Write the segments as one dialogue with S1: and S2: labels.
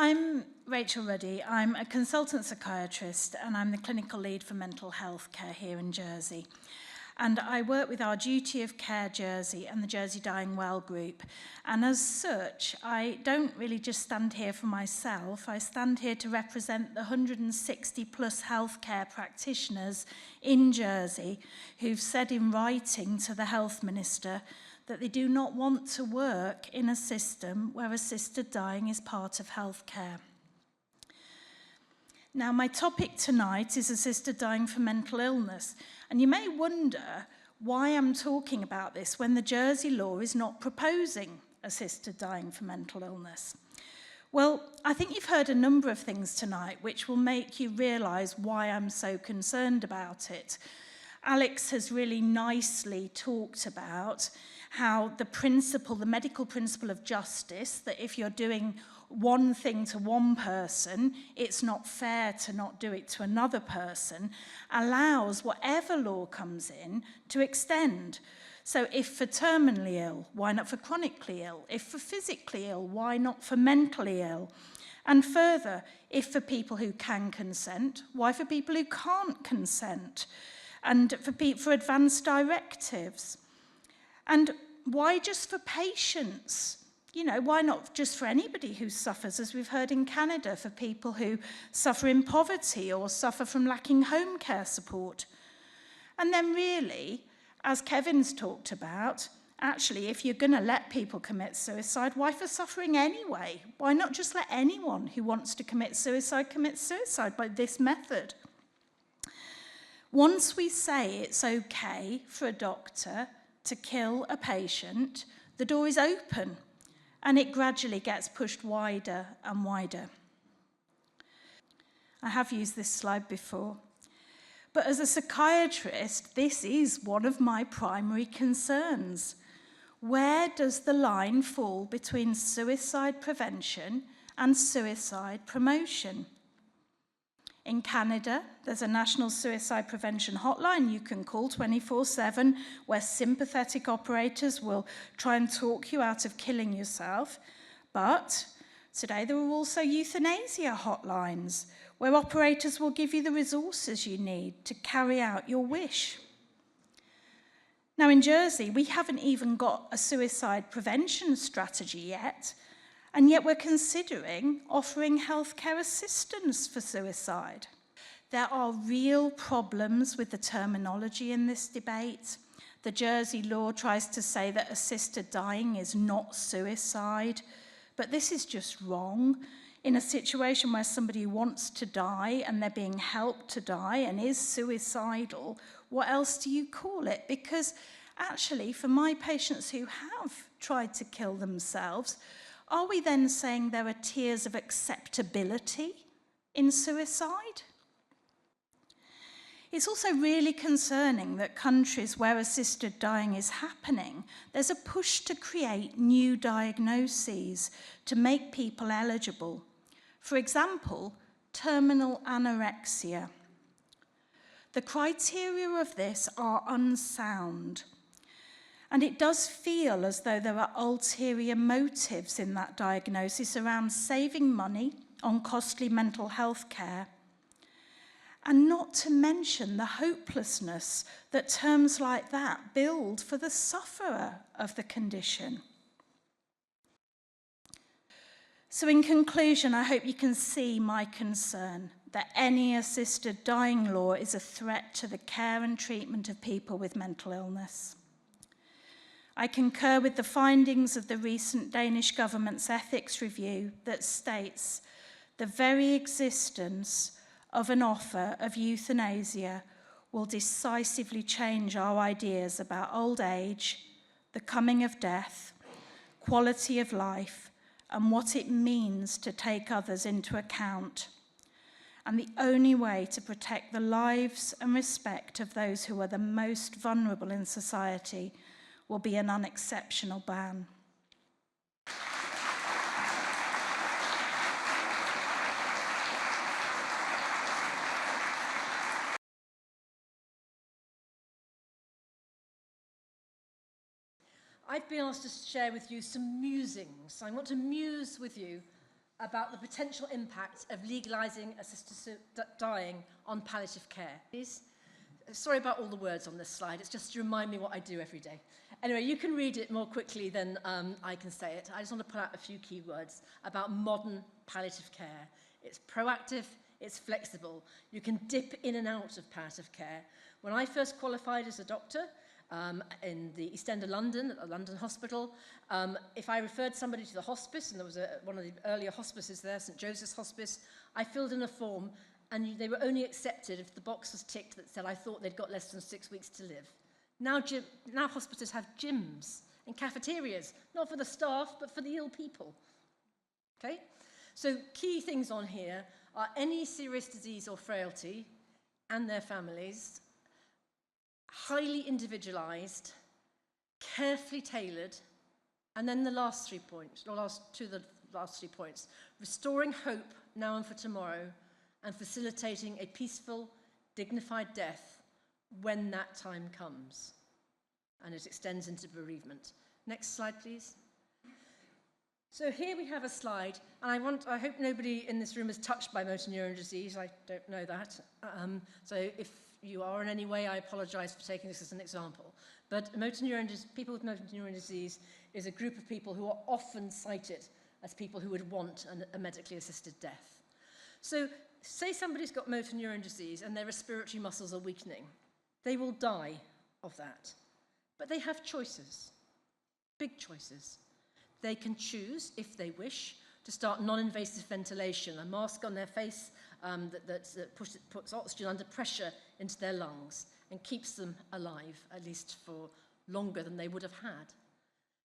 S1: I'm Rachel Ruddy. I'm a consultant psychiatrist and I'm the clinical lead for mental health care here in Jersey. And I work with our Duty of Care Jersey and the Jersey Dying Well group. And as such, I don't really just stand here for myself. I stand here to represent the 160 plus healthcare practitioners in Jersey who've said in writing to the Health Minister that they do not want to work in a system where assisted dying is part of healthcare. Now, my topic tonight is assisted dying for mental illness, and you may wonder why I'm talking about this when the Jersey law is not proposing assisted dying for mental illness. Well, I think you've heard a number of things tonight which will make you realise why I'm so concerned about it. Alex has really nicely talked about how the medical principle of justice, that if you're doing one thing to one person, it's not fair to not do it to another person, allows whatever law comes in to extend. So if for terminally ill, why not for chronically ill? If for physically ill, why not for mentally ill? And further, if for people who can consent, why for people who can't consent? And for advanced directives. And why just for patients? You know, why not just for anybody who suffers, as we've heard in Canada, for people who suffer in poverty or suffer from lacking home care support? And then really, as Kevin's talked about, actually, if you're going to let people commit suicide, why for suffering anyway? Why not just let anyone who wants to commit suicide by this method? Once we say it's okay for a doctor to kill a patient, the door is open and it gradually gets pushed wider and wider. I have used this slide before, but as a psychiatrist, this is one of my primary concerns. Where does the line fall between suicide prevention and suicide promotion? In Canada, there's a national suicide prevention hotline you can call 24/7, where sympathetic operators will try and talk you out of killing yourself. But today there are also euthanasia hotlines, where operators will give you the resources you need to carry out your wish. Now in Jersey, we haven't even got a suicide prevention strategy yet, and yet we're considering offering healthcare assistance for suicide. There are real problems with the terminology in this debate. The Jersey law tries to say that assisted dying is not suicide, but this is just wrong. In a situation where somebody wants to die and they're being helped to die and is suicidal, what else do you call it? Because actually, for my patients who have tried to kill themselves, are we then saying there are tiers of acceptability in suicide? It's also really concerning that countries where assisted dying is happening, there's a push to create new diagnoses to make people eligible. For example, terminal anorexia. The criteria of this are unsound. And it does feel as though there are ulterior motives in that diagnosis around saving money on costly mental health care. And not to mention the hopelessness that terms like that build for the sufferer of the condition. So in conclusion, I hope you can see my concern that any assisted dying law is a threat to the care and treatment of people with mental illness. I concur with the findings of the recent Danish government's ethics review that states the very existence of an offer of euthanasia will decisively change our ideas about old age, the coming of death, quality of life, and what it means to take others into account. And the only way to protect the lives and respect of those who are the most vulnerable in society will be an unexceptional ban.
S2: I've been asked to share with you some musings. I want to muse with you about the potential impact of legalising assisted dying on palliative care. Sorry about all the words on this slide, it's just to remind me what I do every day. Anyway, you can read it more quickly than I can say it. I just want to put out a few key words about modern palliative care. It's proactive, it's flexible. You can dip in and out of palliative care. When I first qualified as a doctor in the East End of London, at a London hospital, if I referred somebody to the hospice, and there was one of the earlier hospices there, St Joseph's Hospice, I filled in a form and they were only accepted if the box was ticked that said I thought they'd got less than 6 weeks to live. Now hospices have gyms and cafeterias, not for the staff, but for the ill people. Okay? So key things on here are any serious disease or frailty and their families, highly individualized, carefully tailored, and then the last 3 points, or last 3 points, restoring hope now and for tomorrow, and facilitating a peaceful, dignified death when that time comes. And it extends into bereavement. Next slide, please. So here we have a slide, and I hope nobody in this room is touched by motor neuron disease. I don't know that. So if you are in any way, I apologize for taking this as an example. But people with motor neuron disease is a group of people who are often cited as people who would want a medically assisted death. So say somebody's got motor neuron disease and their respiratory muscles are weakening. They will die of that. But they have choices, big choices. They can choose, if they wish, to start non-invasive ventilation, a mask on their face that puts oxygen under pressure into their lungs and keeps them alive, at least for longer than they would have had.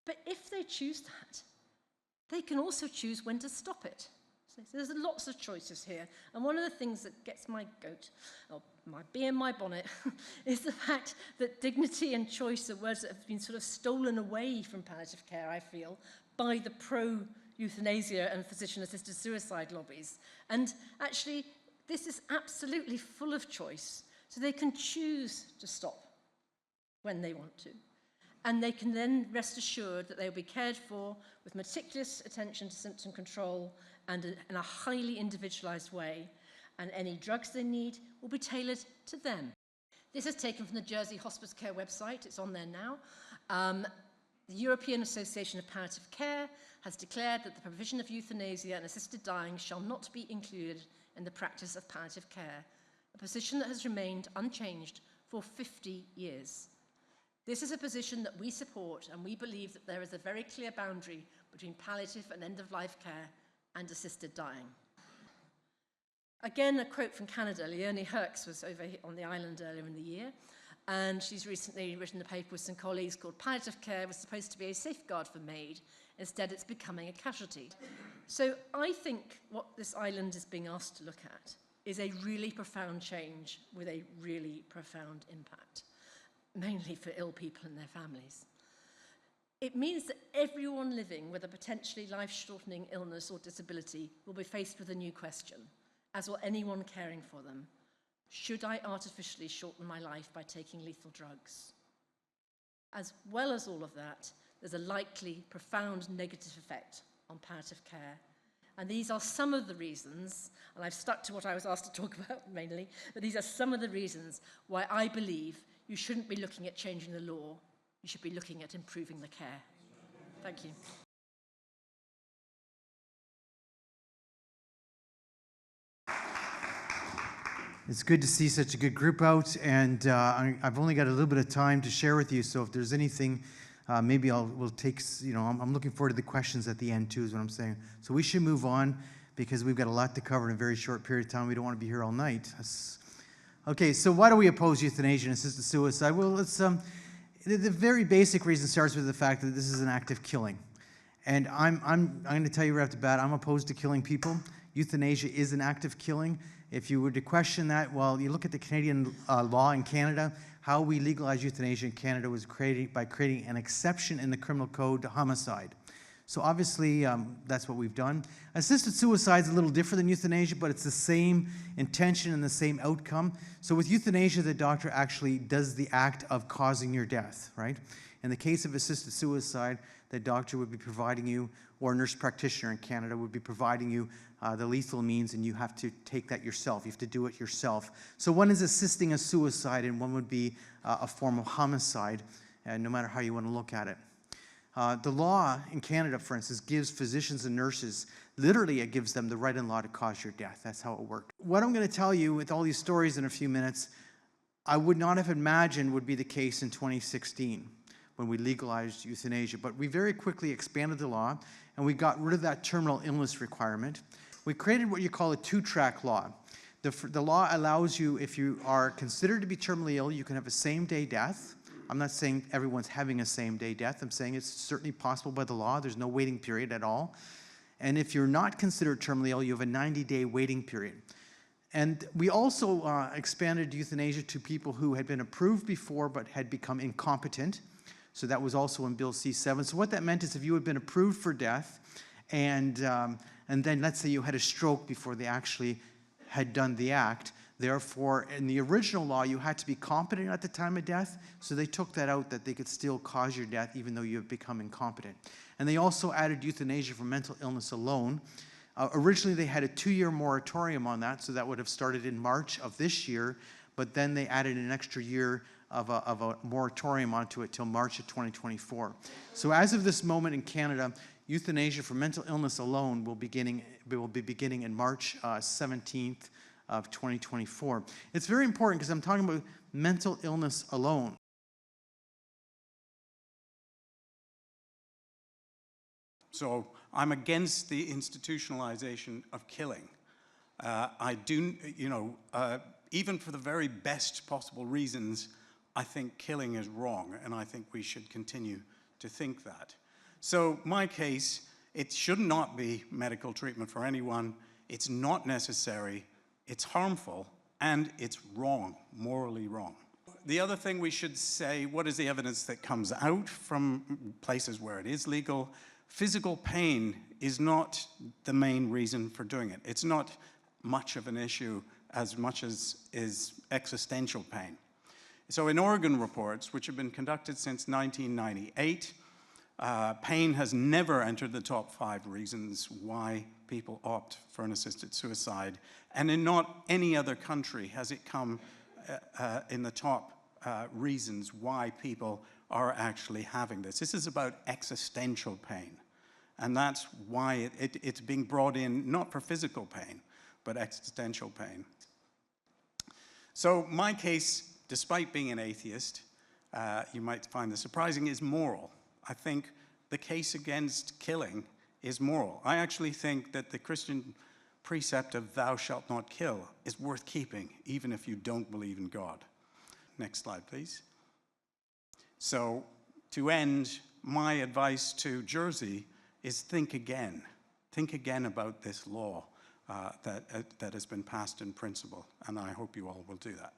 S2: But if they choose that, they can also choose when to stop it. So there's lots of choices here. And one of the things that gets my goat, or my bee in my bonnet, is the fact that dignity and choice are words that have been sort of stolen away from palliative care, I feel, by the pro-euthanasia and physician-assisted suicide lobbies. And actually, this is absolutely full of choice. So they can choose to stop when they want to. And they can then rest assured that they will be cared for with meticulous attention to symptom control and in a highly individualized way. And any drugs they need will be tailored to them. This is taken from the Jersey Hospice Care website. It's on there now. The European Association of Palliative Care has declared that the provision of euthanasia and assisted dying shall not be included in the practice of palliative care, a position that has remained unchanged for 50 years. This is a position that we support, and we believe that there is a very clear boundary between palliative and end-of-life care and assisted dying. Again, a quote from Canada. Leonie Herx was over on the island earlier in the year, and she's recently written a paper with some colleagues called Palliative Care was supposed to be a safeguard for MAID. Instead, it's becoming a casualty. So I think what this island is being asked to look at is a really profound change with a really profound impact, mainly for ill people and their families. It means that everyone living with a potentially life-shortening illness or disability will be faced with a new question, as will anyone caring for them. Should I artificially shorten my life by taking lethal drugs? As well as all of that, there's a likely profound negative effect on palliative care. And these are some of the reasons, and I've stuck to what I was asked to talk about mainly, but these are some of the reasons why I believe you shouldn't be looking at changing the law. You should be looking at improving the care. Thank you.
S3: It's good to see such a good group out, and I've only got a little bit of time to share with you, so if there's anything, maybe we'll take, I'm looking forward to the questions at the end too, is what I'm saying. So we should move on, because we've got a lot to cover in a very short period of time. We don't want to be here all night. Okay, so why do we oppose euthanasia and assisted suicide? Well, it's the very basic reason starts with the fact that this is an act of killing. And I'm going to tell you right off the bat, I'm opposed to killing people. Euthanasia is an act of killing. If you were to question that, well, you look at the Canadian law in Canada. How we legalize euthanasia in Canada was by creating an exception in the criminal code to homicide. So obviously, that's what we've done. Assisted suicide is a little different than euthanasia, but it's the same intention and the same outcome. So with euthanasia, the doctor actually does the act of causing your death, right? In the case of assisted suicide, the doctor would be providing you or a nurse practitioner in Canada would be providing you the lethal means, and you have to take that yourself. You have to do it yourself. So one is assisting a suicide, and one would be a form of homicide, no matter how you want to look at it. The law in Canada, for instance, gives physicians and nurses, literally it gives them the right in law to cause your death. That's how it worked. What I'm going to tell you with all these stories in a few minutes, I would not have imagined would be the case in 2016 when we legalized euthanasia. But we very quickly expanded the law, and we got rid of that terminal illness requirement. We created what you call a two-track law. The law allows you, if you are considered to be terminally ill, you can have a same-day death. I'm not saying everyone's having a same-day death. I'm saying it's certainly possible by the law. There's no waiting period at all. And if you're not considered terminally ill, you have a 90-day waiting period. And we also expanded euthanasia to people who had been approved before but had become incompetent. So that was also in Bill C-7. So what that meant is if you had been approved for death and then let's say you had a stroke before they actually had done the act, therefore, in the original law, you had to be competent at the time of death, so they took that out, that they could still cause your death even though you have become incompetent. And they also added euthanasia for mental illness alone. Originally, they had a 2-year moratorium on that, so that would have started in March of this year, but then they added an extra year of a moratorium onto it till March of 2024. So as of this moment in Canada, euthanasia for mental illness alone will be beginning in March 17th, of 2024. It's very important because I'm talking about mental illness alone.
S4: So I'm against the institutionalization of killing. I do, even for the very best possible reasons, I think killing is wrong, and I think we should continue to think that. So my case, it should not be medical treatment for anyone. It's not necessary. It's harmful, and it's wrong, morally wrong. The other thing we should say, what is the evidence that comes out from places where it is legal? Physical pain is not the main reason for doing it. It's not much of an issue as much as is existential pain. So in Oregon reports, which have been conducted since 1998, pain has never entered the top 5 reasons why people opt for an assisted suicide. And in not any other country has it come in the top reasons why people are actually having this. This is about existential pain. And that's why it's being brought in, not for physical pain, but existential pain. So my case, despite being an atheist, you might find this surprising, is moral. I think the case against killing is moral. I actually think that the Christian precept of thou shalt not kill is worth keeping, even if you don't believe in God. Next slide, please. So to end, my advice to Jersey is think again. Think again about this law that has been passed in principle, and I hope you all will do that.